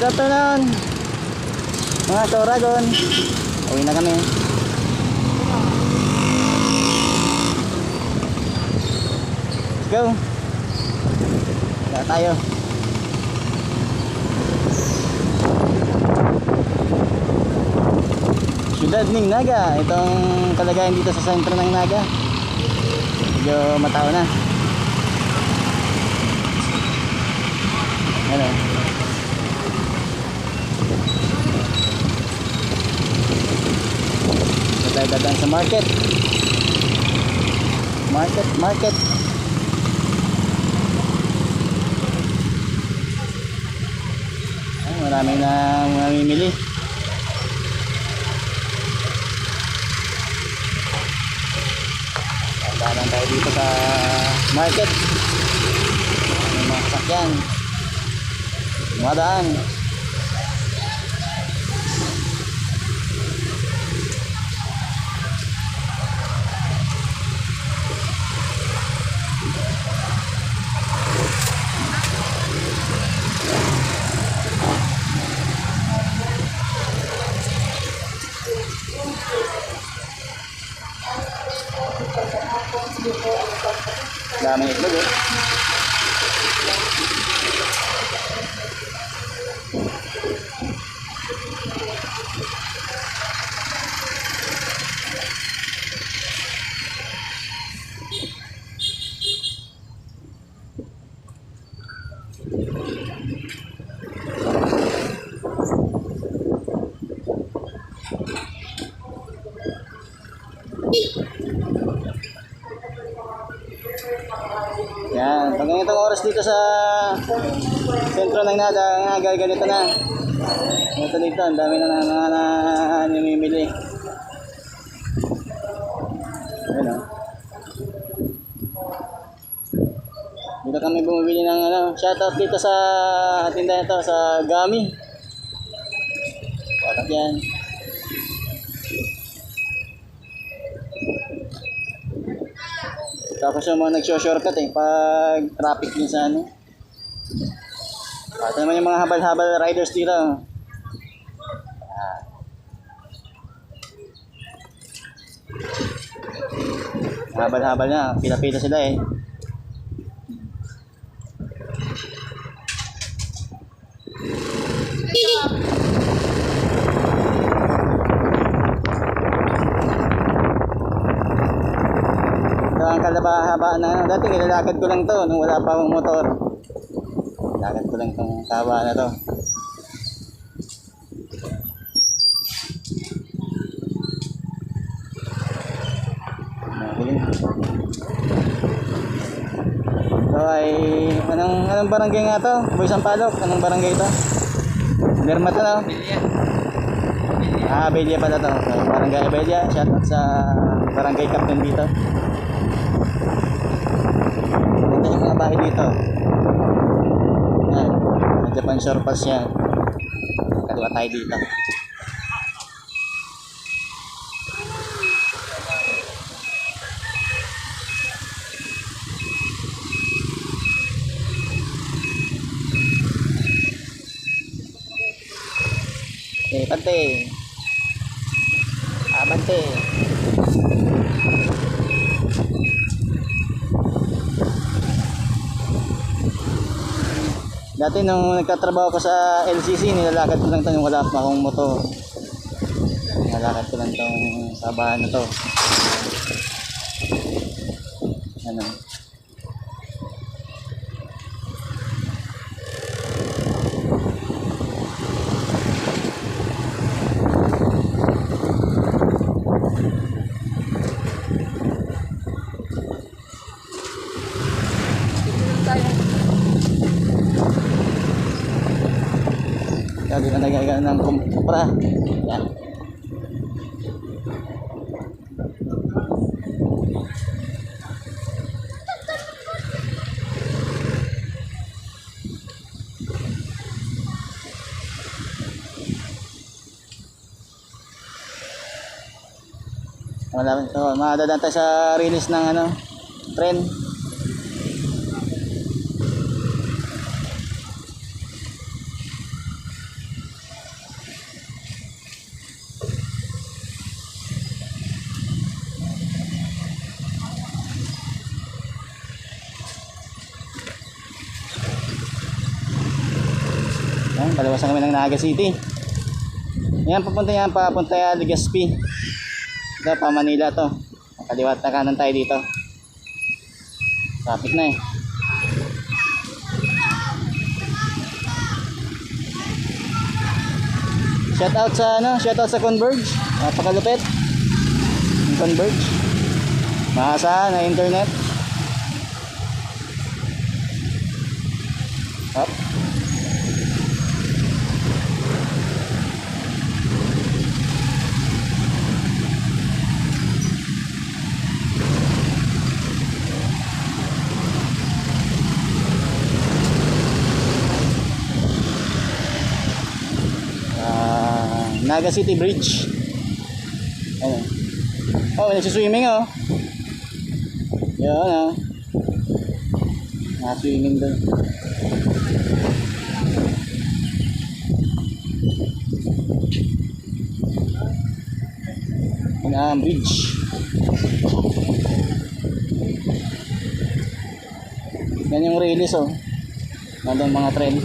afternoon mga Choragon. Uwi na kami. Let's go. Wala tayo. Siyudad ng Naga. Itong kalagayan dito sa sentro ng Naga. Medyo matao na. Ano? Tayo dadaan sa market. Market. Ay, maraming na mamimili. Dadaan tayo dito sa market. May mga sasakyan. Madaan. Daming itlog eh. Yan, pag ganitong oras dito sa sentro ng Naga, ganito na. Ganito dito, ang dami na namimili. Ayan o. Dito kami bumibili ng shoutout dito sa tindahan ito, sa Gami. Patak yan. Tapos yung mga nagsho-shortcut pag traffic din sa ano. Ito naman yung mga habal-habal riders dito. Habal-habal na, pila-pila sila eh. Ang kalaba-haba na dati nilalakad ko lang to nung wala pa akong motor. Lakad ko lang tong haba na to. So ay anong barangay nga to? Boy Sampaloc, anong barangay ito? Lerma to no? Belia pala to. So, barangay Belia, shout out sa barangay captain dito. Ito yung mga bahay dito. Yan, Japan Surpass yan. Kaliwa tayo dito. Pante. Abante. Dati nung nagtatrabaho ko sa LCC, nilalakad ko lang ito yung wala pa akong motor. Nilalakad ko lang itong sabahan na to. Ano? Dito na nagagawa ng kupra. Yan. Wala ito. Madadaan tayo sa release ng tren. Palabas na kami ng Naga City. Yan, papunta Legazpi. Ito, pa Manila to. Kaliwat na kanan tayo dito. Traffic na eh. Shoutout sa Converge. Napakalupit. Yung Converge. Maasahan na internet. Up. Naga City Bridge. Ayun. Oh, nagsiswimming oh. Yan oh. Swimming doon. Yan ang bridge. Yan yung release oh. Nandun mga tren.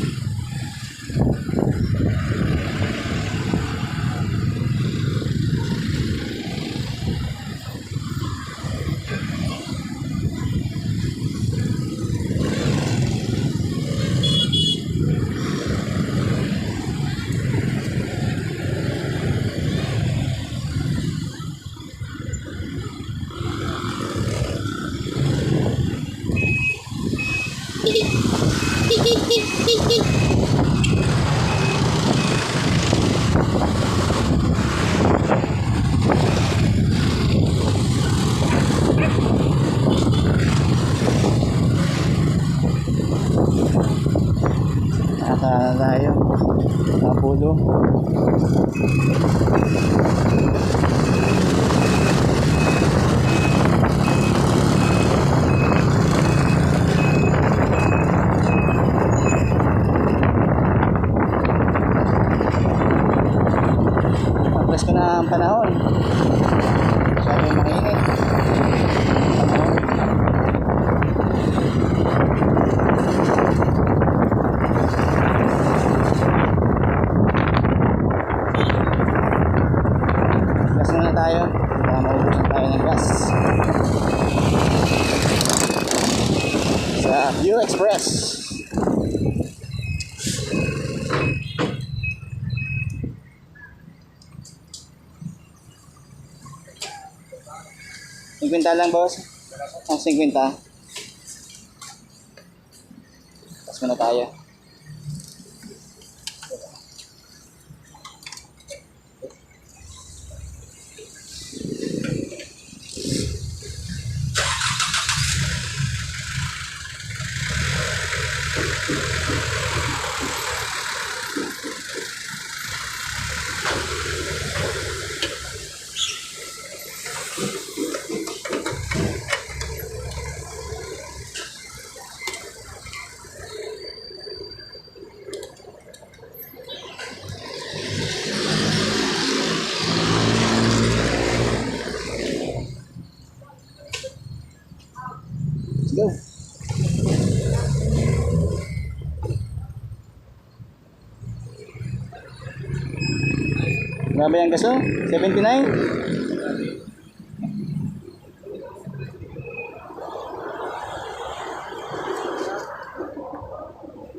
Nakakala tayo mga pulo. Napres ko na ang panahon. Sabi yung mainit. Tayo para maubusan tayo ng gas sa View Express. $50 lang boss. Ang 50 pas muna tayo. Go. Grabe ang gaso, 79.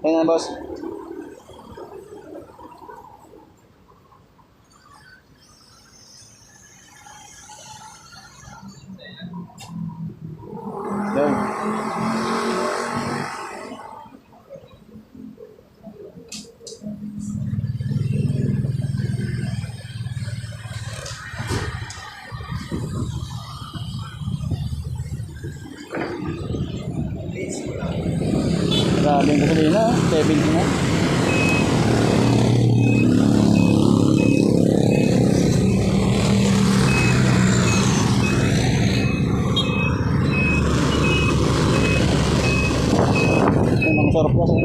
Ayan na boss. Go. Grabe yung gasolina, 70 na. Ang sarap kasi.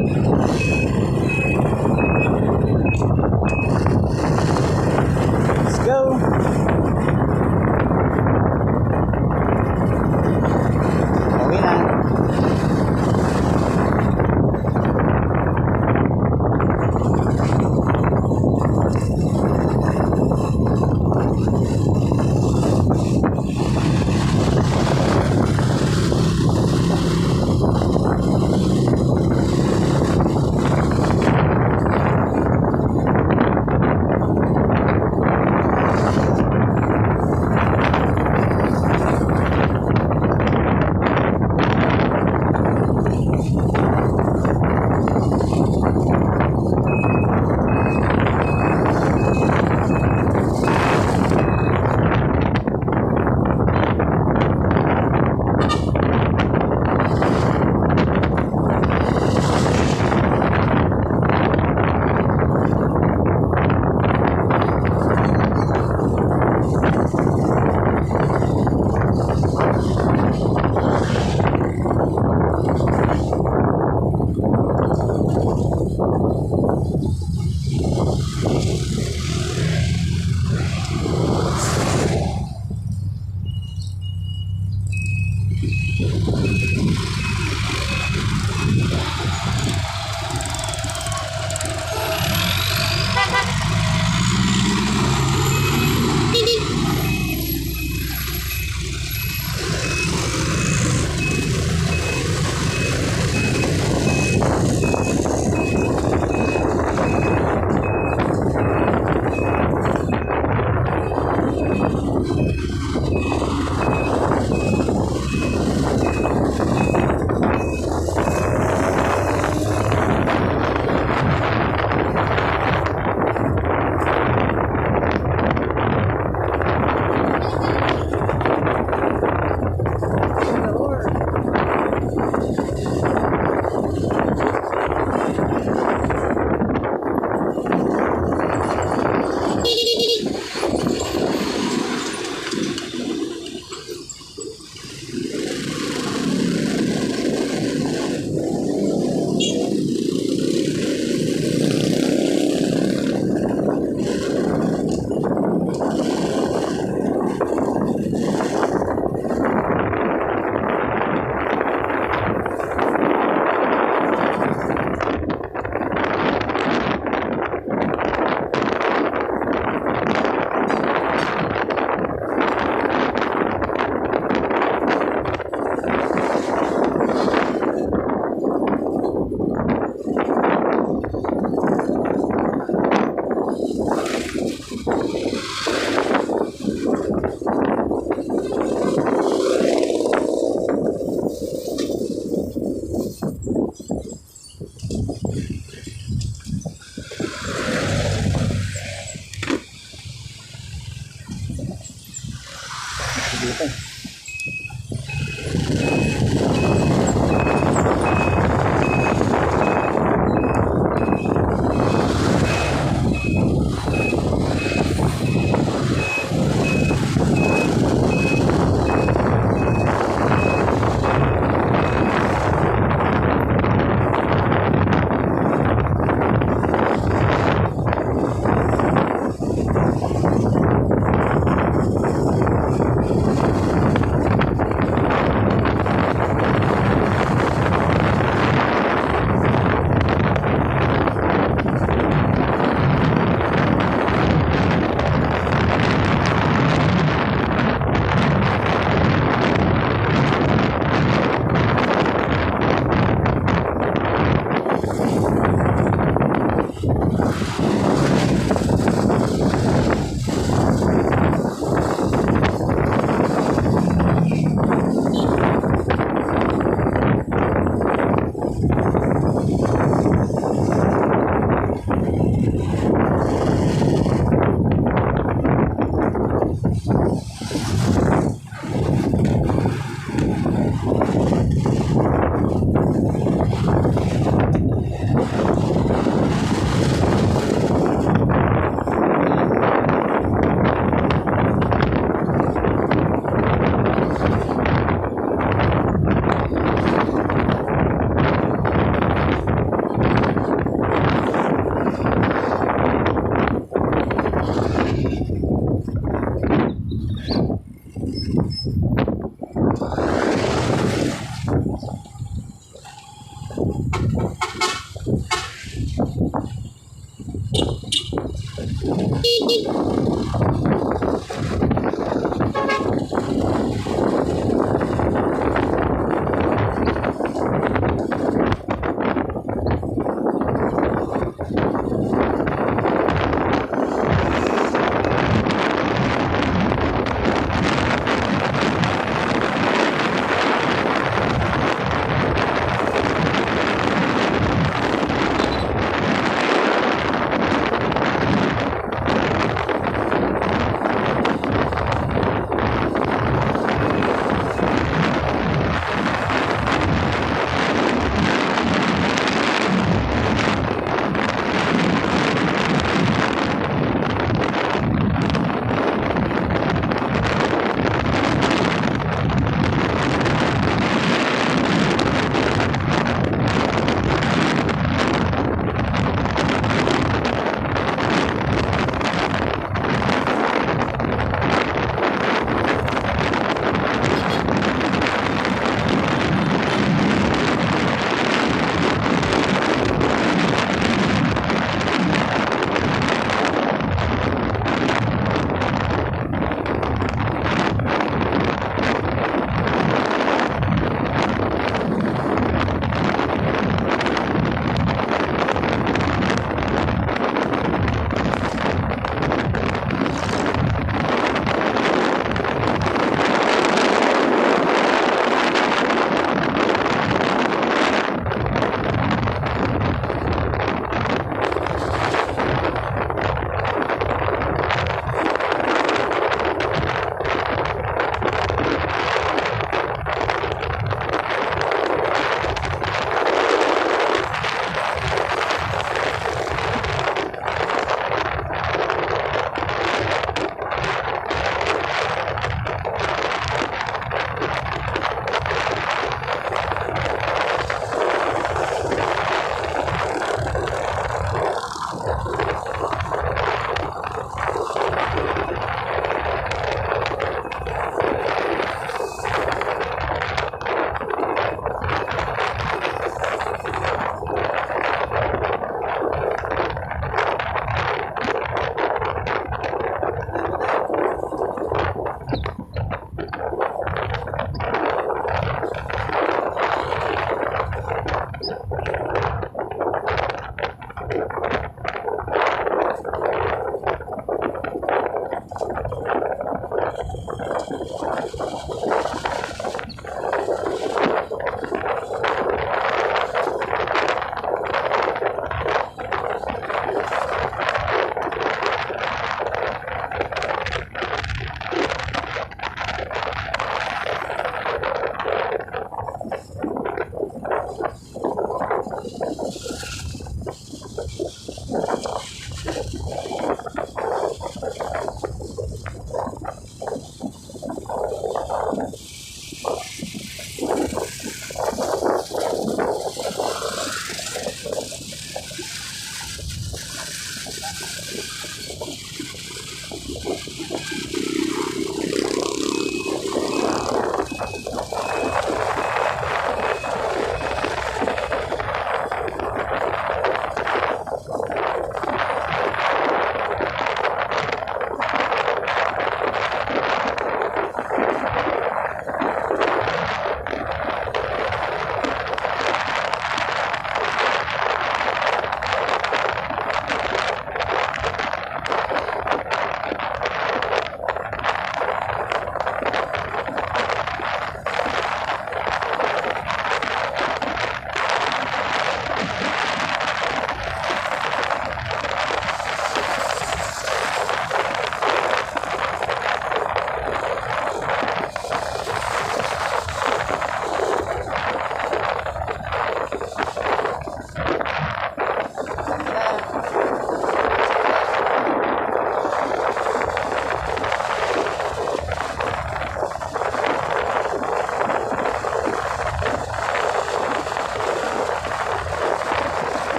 Let's go. Okay na. Dito.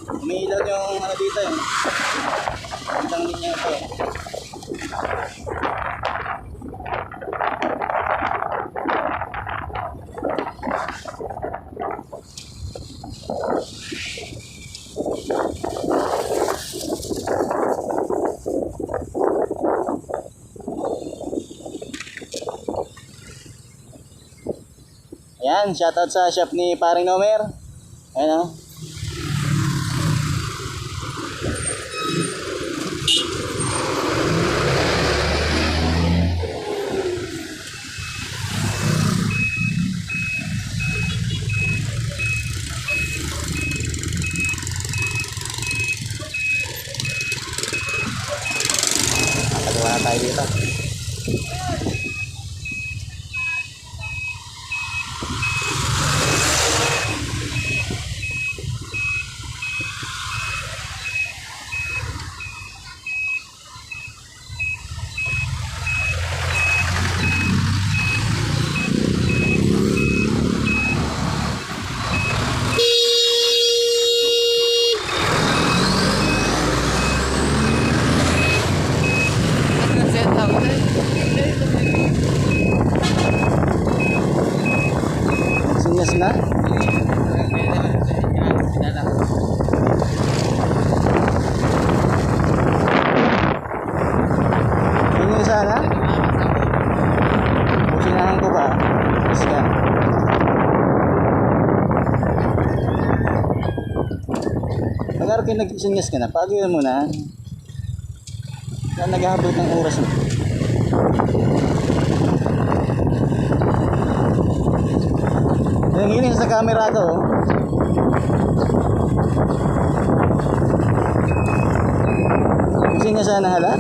Umiilaw yung ano dito eh. Isang linya ito. Ayan, shoutout sa shop ni Paring Nomer. Ayan o. Nakagawa na tayo dito. Sinyas na? Sinyas sana? Sinahan ko ba? Yes ka. Pag-araw kayo nag-sinyas ka na, pag-iwan mo na. Saan naghahabot ng oras mo? Nangiling sa camera to. Gusto niya sana hala?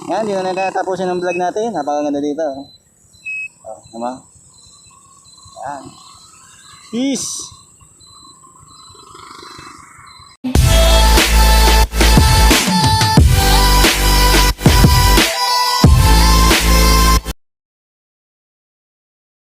Yan, hindi na natatapusin ang vlog natin. Napakaganda dito. Oh, naman. Yan. Peace!